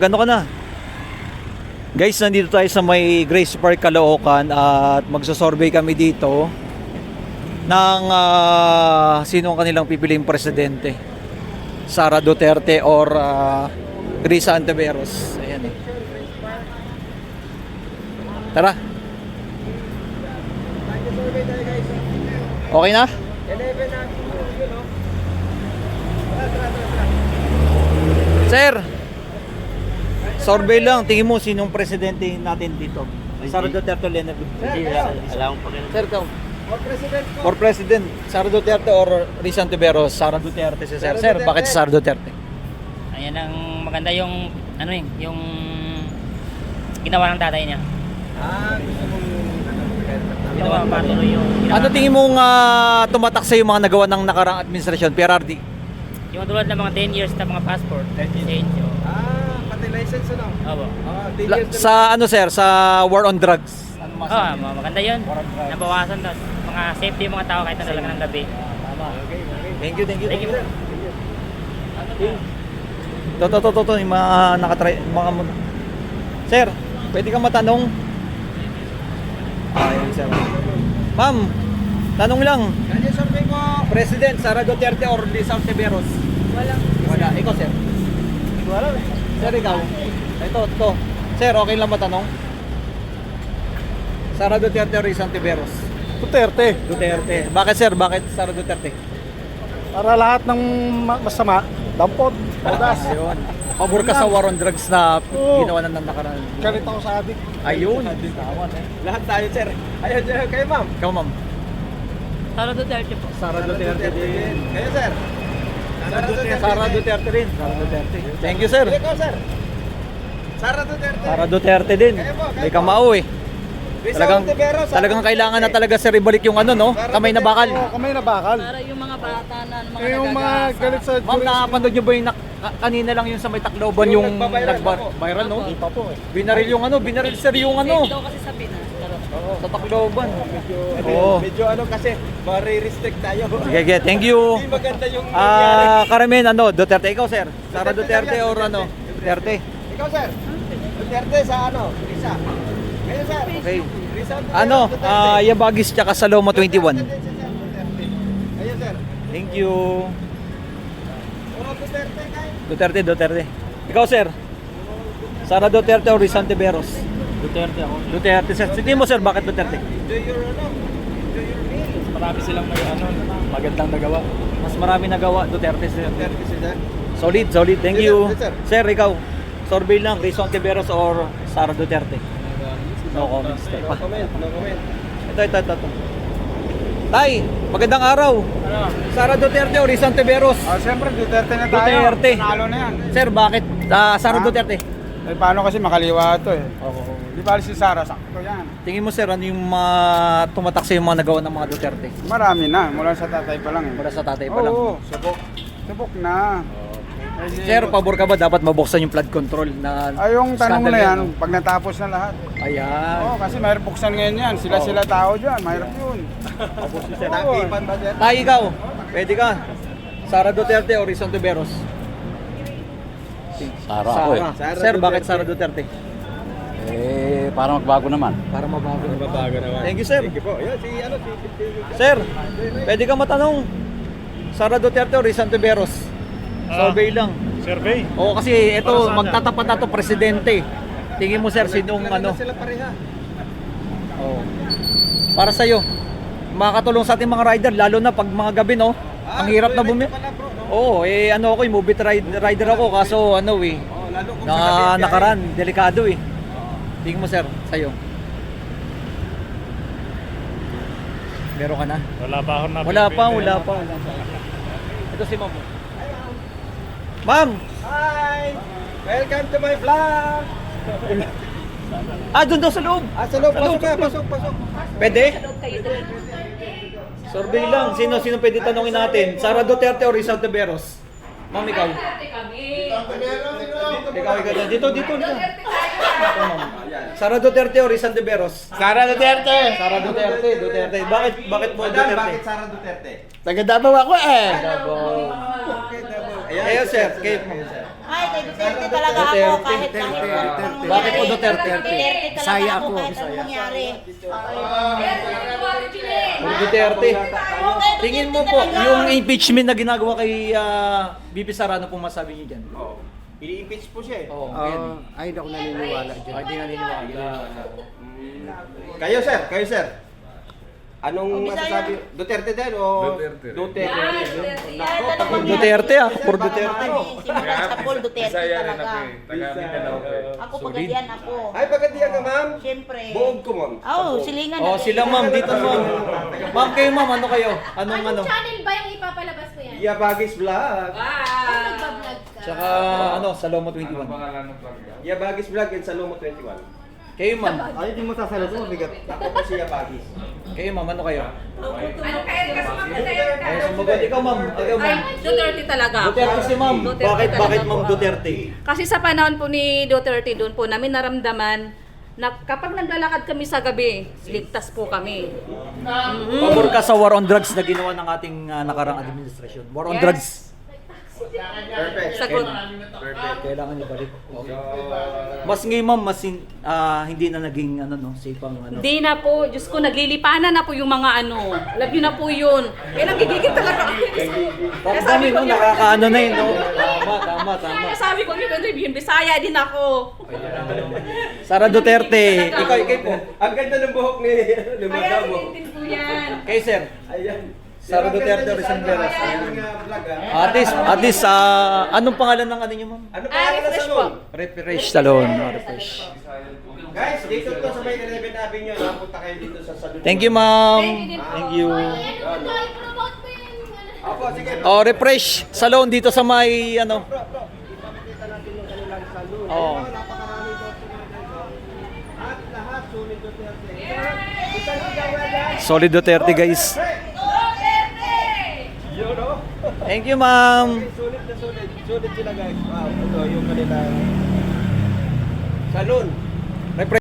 Gano ka na? Guys, nandito tayo sa may Grace Park, Caloocan at magsasurvey kami dito ng sino ang kanilang pipiliing presidente. Sara Duterte or Risa Ontiveros. Ayan eh. Tara. Okay na? Sir, survey lang, tingin mo sinong presidente natin dito? Sara Duterte o Leonard? Alam ko pa rin. Sir, ikaw. For president, Sara Duterte or Risa Ontiveros? Sara Duterte si Sir. Sir, bakit si Sara Duterte? Ayan ang maganda yung yung ginawa ng tatay niya. Gusto mong Ginawa patuloy yung Ano tingin mong tumatak sa yung mga nagawa ng nakarang administrasyon, PRRD? yung tulad ng mga 10 years na mga passport. 10 years. Change. pati license ano? Opo. Sa ano sir, sa war on drugs? Ano masasabi? Maganda yun. Nabawasan daw. Mga safety yung mga tao kahit na talaga ng gabi. Tama. Okay. Thank you. Thank you. To, yung mga nakatry, mga Sir, pwede kang matanong? Ayun, sir. Ma'am, tanong lang. Yan yung survey ko. President, Sara Duterte or Risa Ontiveros? Wala. Ikaw, sir? Hindi ko alam eh. Sir, ikaw? Ito. Sir, okay lang matanong? Sara Duterte or Risa Ontiveros? Duterte. Duterte. Bakit, sir? Bakit Sara Duterte? Para lahat ng masama, dampot, odas. Ayun. Pabor ka sa war on drugs na Oo. ginawa na ng nakaraan. Galit ako sa adik. Ayun. Tama eh. Lahat tayo, sir. Ayun, kayo, ma'am. Ikaw, ma'am. Sara Duterte po. Sara Duterte din. Kayo, sir. Sara Duterte rin. Sara Duterte. Thank you, sir. Ikaw, sir. Sara Duterte. Sara Duterte din. May kamao eh. Risa Talagang Ontiveros, Sara talagang kailangan na Duterte. talaga sir ibalik yung ano no, Sara kamay na bakal. Oo, kamay na bakal. Para yung mga bata na Yung mga galit sa Ma'am, nakapanood niyo ba yung kanina lang yung sa may Tacloban yung nagba-viral ako. viral no? Hindi pa po eh. Binaril yung ano, binaril sir yung ano daw kasi sabi na. sa Tacloban. Oo. Medyo ano kasi, marirestrict tayo. Sige, thank you. Hindi maganda yung nangyari. Karamin ano, Duterte ikaw sir. Sara Duterte or ano? Duterte. Ikaw, sir. Duterte sa ano? Risa. Kayo, sir. Okay. Risa Ontiveros, Ano, Duterte. Yabagis tsaka Saloma 21. Duterte. Ayun, sir. Thank you. Puro Duterte kayo. Duterte. Ikaw sir. Sara Duterte or Risa Ontiveros? Duterte ako. Duterte sir. Sige mo sir, bakit Duterte? Enjoy your meal. Marami silang may magandang nagawa. Mas marami nagawa Duterte sir. Duterte sila. Solid. Thank Yes, you. sir. Yes, sir. Sir, ikaw. Survey lang, Risa Ontiveros or Sara Duterte? No comments. No comment. Ito. Tay, magandang araw. Sara Duterte o Risa Ontiveros? Siyempre, Duterte na tayo. Duterte. Panalo na yan. Sir, bakit Sara Duterte? Eh, paano kasi makaliwa ito eh. Di ba si Sara, sakto yan. Tingin mo sir, ano yung mga tumatak sa yung mga nagawa ng mga Duterte? Marami na, mula sa tatay pa lang eh. Para sa tatay pa lang. Oo, subok na. Sir, pabor ka ba dapat mabuksan yung flood control na Ay, yung tanong scandal na yan, no? pag natapos na lahat. Ayan. Oo, kasi mahirap buksan ngayon yan. Sila tao dyan, mahirap yun. Nakipan ba dyan? Tay, ikaw, pwede ka. Sara Duterte o Risa Ontiveros? Sara ako eh. Sara Sir, bakit Duterte. Sara Duterte? Para magbago naman. Para mabago. Mabago naman. Thank you, sir. Thank you po. Yan, si Sir, pwede ka matanong. Sara Duterte o Risa Ontiveros? Survey lang. Survey? Oo, kasi ito, magtatapat na to presidente. Tingin mo sir, sinong ano? Sila pareha. Oo. Para sa'yo, makakatulong sa ating mga rider, lalo na pag mga gabi, no? Ang hirap na bumi. Oo, ano ako, movie rider ako, kaso ano eh, Lalo kung sa gabi biyahe. nakaran, delikado eh. Tingin mo sir, sa'yo. Meron ka na? Wala pa ako na. Wala pa. Ito si ma'am. Ma'am! Hi! Welcome to my vlog! Doon daw sa loob. Sa loob, pasok. Pwede? Survey lang. Sino pwede tanongin natin? Sara Duterte o Risa Ontiveros? Ma'am, ikaw. Ikaw. Dito. Ito, ma'am. Sara Duterte o Risa Ontiveros? Sara Duterte! Duterte. Bakit mo Madam, Duterte? bakit Sara Duterte? Taga Davao ako eh! Ayan, sir. Kayo, ma'am. Ay, kay Duterte talaga ako kahit Bakit po Duterte? Duterte talaga ako kahit anong mangyari. Duterte. Tingin mo po, yung impeachment na ginagawa kay BP Sara, ano pong masabi niyo dyan? I-impeach po siya eh. Oo, Ay, hindi ako naniniwala dyan. Hindi naniniwala. Kayo sir. Anong masasabi? Duterte din o Duterte? Duterte for Duterte. Simula sa Paul Duterte talaga. Ako pagadian ako. Ay, pagkatiyan ka ma'am. Siyempre. Buog ko ma'am. Oh, silingan Oh, natin. sila ma'am, dito ma'am. Ma'am kayo ma'am, ano kayo? Anong ano? Anong channel ba yung ipapalabas ko yan? Yabagis Vlog. Nagbablog ka. Tsaka ano, Salomo 21. Yabagis Vlog and Salomo 21. Kayo ma'am. Ay, di mo sasalat mo, bigat. Ako po si Yabagis. Kayo ma'am, ano kayo? Ano kaya kasi mapatayar ka? Ay, sumagot ikaw ma'am. Ikaw ma'am. Duterte talaga ako. Duterte si ma'am. Duterte Bakit talaga ma'am po Duterte? Kasi sa panahon po ni Duterte doon po namin naramdaman na kapag naglalakad kami sa gabi, ligtas po kami. Pabor ka sa war on drugs na ginawa ng ating nakarang administrasyon. War on Yes. drugs. Perfect. Sagot. Kailangan niyo balik. Okay. Mas ngayon ma'am, mas hindi na naging ano no, safe ang ano. Hindi na po, Diyos ko, naglilipanan na po yung mga ano. Alam niyo na po yun. Kaya nagigigil talaga ako. Ang dami no, nakakaano na yun no. Tama. Kaya sabi ko yun, Bisaya din ako. Sara Duterte. Ikaw po. Ang ganda ng buhok ni Kaya Madam. sinintin po yan. Kayo sir. Ayan. Sara Duterte Ang Rizal ganda Veras. niya sa ating, vlog, ah. At least anong pangalan ng ano niyo ma'am? Ano pa ang refresh salon? Refresh Salon. Refresh. Guys, dito to sa may 11 Avenue, napunta kayo dito sa salon. Thank you ma'am. Thank you din po. Thank you. Ano ba ito? I-promote mo yung ano. Opo, sige. Oh, Refresh Salon dito sa may ano. Ipapakita natin yung kanilang salon. Oo. Napakarami po at lahat sulit Duterte. Isang sigawan. Solid Duterte guys. Yun, no? Thank you ma'am. Sulit na sulit. Sulit sila guys. Wow, ito yung kanilang salon. Refresh.